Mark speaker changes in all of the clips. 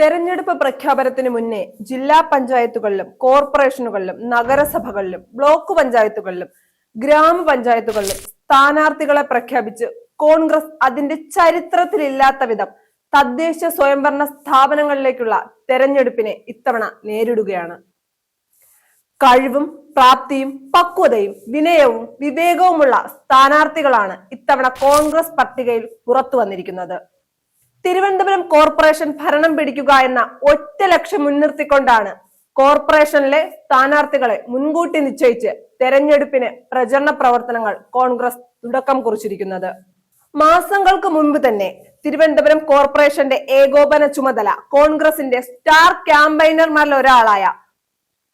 Speaker 1: തെരഞ്ഞെടുപ്പ് പ്രഖ്യാപനത്തിന് മുന്നേ ജില്ലാ പഞ്ചായത്തുകളിലും കോർപ്പറേഷനുകളിലും നഗരസഭകളിലും ബ്ലോക്ക് പഞ്ചായത്തുകളിലും ഗ്രാമപഞ്ചായത്തുകളിലും സ്ഥാനാർത്ഥികളെ പ്രഖ്യാപിച്ച് കോൺഗ്രസ് അതിന്റെ ചരിത്രത്തിലില്ലാത്ത വിധം തദ്ദേശ സ്വയംഭരണ സ്ഥാപനങ്ങളിലേക്കുള്ള തെരഞ്ഞെടുപ്പിനെ ഇത്തവണ നേരിടുകയാണ്. കഴിവും പ്രാപ്തിയും പക്വതയും വിനയവും വിവേകവുമുള്ള സ്ഥാനാർത്ഥികളാണ് ഇത്തവണ കോൺഗ്രസ് പട്ടികയിൽ പുറത്തു വന്നിരിക്കുന്നത്. തിരുവനന്തപുരം കോർപ്പറേഷൻ ഭരണം പിടിക്കുക എന്ന ഒറ്റ ലക്ഷ്യം മുൻനിർത്തിക്കൊണ്ടാണ് കോർപ്പറേഷനിലെ സ്ഥാനാർത്ഥികളെ മുൻകൂട്ടി നിശ്ചയിച്ച് തെരഞ്ഞെടുപ്പിന് പ്രചരണ പ്രവർത്തനങ്ങൾ കോൺഗ്രസ് തുടക്കം കുറിച്ചിരിക്കുന്നത്. മാസങ്ങൾക്ക് മുൻപ് തന്നെ തിരുവനന്തപുരം കോർപ്പറേഷന്റെ ഏകോപന ചുമതല കോൺഗ്രസിന്റെ സ്റ്റാർ ക്യാമ്പയിനർമാരിൽ ഒരാളായ,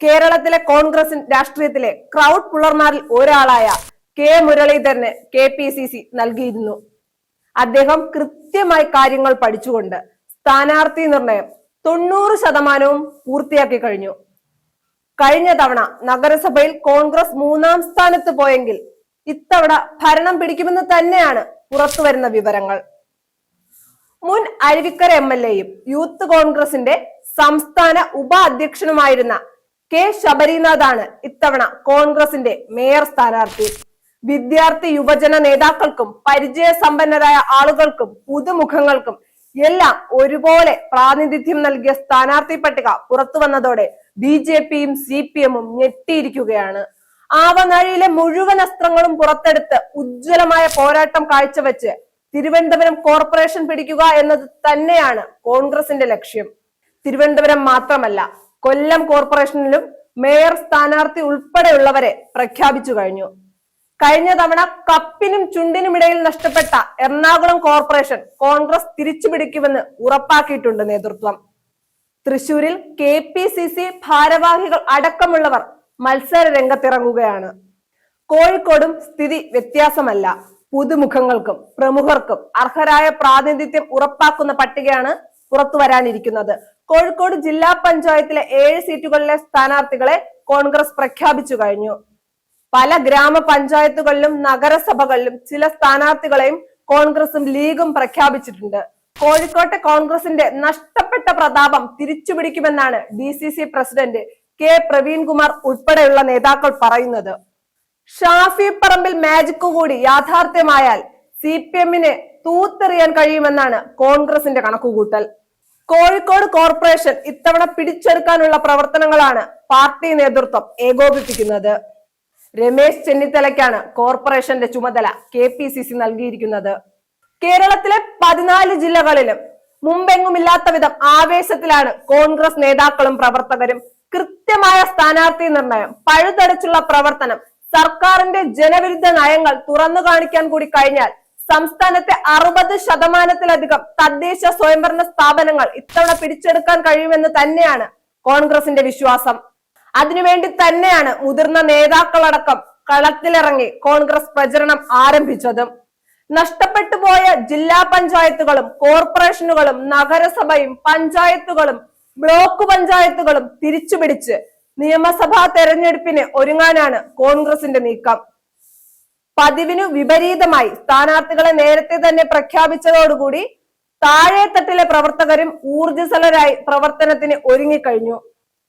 Speaker 1: കേരളത്തിലെ കോൺഗ്രസ് രാഷ്ട്രീയത്തിലെ ക്രൗഡ് പുള്ളർമാരിൽ ഒരാളായ കെ മുരളീധരന് KPCC നൽകിയിരുന്നു. അദ്ദേഹം കൃത്യമായി കാര്യങ്ങൾ പഠിച്ചുകൊണ്ട് സ്ഥാനാർത്ഥി നിർണയം 90% പൂർത്തിയാക്കി കഴിഞ്ഞു. കഴിഞ്ഞ തവണ നഗരസഭയിൽ കോൺഗ്രസ് 3ാം സ്ഥാനത്ത് പോയെങ്കിൽ ഇത്തവണ ഭരണം പിടിക്കുമെന്ന് തന്നെയാണ് പുറത്തു വരുന്ന വിവരങ്ങൾ. മുൻ അരുവിക്കര MLAയും യൂത്ത് കോൺഗ്രസിന്റെ സംസ്ഥാന ഉപാധ്യക്ഷനുമായിരുന്ന K ശബരിനാഥാണ് ഇത്തവണ കോൺഗ്രസിന്റെ മേയർ സ്ഥാനാർത്ഥി. വിദ്യാർത്ഥി യുവജന നേതാക്കൾക്കും പരിചയസമ്പന്നരായ ആളുകൾക്കും പുതുമുഖങ്ങൾക്കും എല്ലാം ഒരുപോലെ പ്രാതിനിധ്യം നൽകിയ സ്ഥാനാർത്ഥി പട്ടിക പുറത്തു വന്നതോടെ BJPയും CPMഉം ഞെട്ടിയിരിക്കുകയാണ്. ആവനാഴിയിലെ മുഴുവൻ അസ്ത്രങ്ങളും പുറത്തെടുത്ത് ഉജ്ജ്വലമായ പോരാട്ടം കാഴ്ചവെച്ച് തിരുവനന്തപുരം കോർപ്പറേഷൻ പിടിക്കുക എന്നത് തന്നെയാണ് കോൺഗ്രസിന്റെ ലക്ഷ്യം. തിരുവനന്തപുരം മാത്രമല്ല, കൊല്ലം കോർപ്പറേഷനിലും മേയർ സ്ഥാനാർത്ഥി ഉൾപ്പെടെയുള്ളവരെ പ്രഖ്യാപിച്ചു കഴിഞ്ഞു. കഴിഞ്ഞ തവണ കപ്പിനും ചുണ്ടിനുമിടയിൽ നഷ്ടപ്പെട്ട എറണാകുളം കോർപ്പറേഷൻ കോൺഗ്രസ് തിരിച്ചുപിടിക്കുമെന്ന് ഉറപ്പാക്കിയിട്ടുണ്ട് നേതൃത്വം. തൃശൂരിൽ KPCC ഭാരവാഹികൾ അടക്കമുള്ളവർ മത്സര രംഗത്തിറങ്ങുകയാണ്. കോഴിക്കോടും സ്ഥിതി വ്യത്യാസമല്ല. പുതുമുഖങ്ങൾക്കും പ്രമുഖർക്കും അർഹരായ പ്രാതിനിധ്യം ഉറപ്പാക്കുന്ന പട്ടികയാണ് പുറത്തു വരാനിരിക്കുന്നത്. കോഴിക്കോട് ജില്ലാ പഞ്ചായത്തിലെ 7 സീറ്റുകളിലെ സ്ഥാനാർത്ഥികളെ കോൺഗ്രസ് പ്രഖ്യാപിച്ചു കഴിഞ്ഞു. പല ഗ്രാമപഞ്ചായത്തുകളിലും നഗരസഭകളിലും ചില സ്ഥാനാർത്ഥികളെയും കോൺഗ്രസും ലീഗും പ്രഖ്യാപിച്ചിട്ടുണ്ട്. കോഴിക്കോട്ടെ കോൺഗ്രസിന്റെ നഷ്ടപ്പെട്ട പ്രതാപം തിരിച്ചുപിടിക്കുമെന്നാണ് DCC പ്രസിഡന്റ് K പ്രവീൺകുമാർ ഉൾപ്പെടെയുള്ള നേതാക്കൾ പറയുന്നത്. ഷാഫി പറമ്പിൽ മാജിക് കൂടി യാഥാർത്ഥ്യമായാൽ CPMന് തൂത്തെറിയാൻ കഴിയുമെന്നാണ് കോൺഗ്രസിന്റെ കണക്കുകൂട്ടൽ. കോഴിക്കോട് കോർപ്പറേഷൻ ഇത്തവണ പിടിച്ചെടുക്കാനുള്ള പ്രവർത്തനങ്ങളാണ് പാർട്ടി നേതൃത്വം ഏകോപിപ്പിക്കുന്നത്. രമേശ് ചെന്നിത്തലയ്ക്കാണ് കോർപ്പറേഷന്റെ ചുമതല KPCC നൽകിയിരിക്കുന്നത്. കേരളത്തിലെ 14 ജില്ലകളിലും മുമ്പെങ്ങുമില്ലാത്ത വിധം ആവേശത്തിലാണ് കോൺഗ്രസ് നേതാക്കളും പ്രവർത്തകരും. കൃത്യമായ സ്ഥാനാർത്ഥി നിർണയം, പഴുതടച്ചുള്ള പ്രവർത്തനം, സർക്കാരിന്റെ ജനവിരുദ്ധ നയങ്ങൾ തുറന്നു കാണിക്കാൻ കൂടി കഴിഞ്ഞാൽ സംസ്ഥാനത്തെ 60%-ലധികം തദ്ദേശ സ്വയംഭരണ സ്ഥാപനങ്ങൾ ഇത്തവണ പിടിച്ചെടുക്കാൻ കഴിയുമെന്ന് തന്നെയാണ് കോൺഗ്രസിന്റെ വിശ്വാസം. അതിനുവേണ്ടി തന്നെയാണ് മുതിർന്ന നേതാക്കളടക്കം കളത്തിലിറങ്ങി കോൺഗ്രസ് പ്രചരണം ആരംഭിച്ചതും. നഷ്ടപ്പെട്ടു പോയ ജില്ലാ പഞ്ചായത്തുകളും കോർപ്പറേഷനുകളും നഗരസഭയും പഞ്ചായത്തുകളും ബ്ലോക്ക് പഞ്ചായത്തുകളും തിരിച്ചുപിടിച്ച് നിയമസഭാ തെരഞ്ഞെടുപ്പിന് ഒരുങ്ങാനാണ് കോൺഗ്രസിന്റെ നീക്കം. പതിവിനു വിപരീതമായി സ്ഥാനാർത്ഥികളെ നേരത്തെ തന്നെ പ്രഖ്യാപിച്ചതോടുകൂടി താഴെത്തട്ടിലെ പ്രവർത്തകരും ഊർജ്ജസ്വലരായി പ്രവർത്തനത്തിന് ഒരുങ്ങിക്കഴിഞ്ഞു.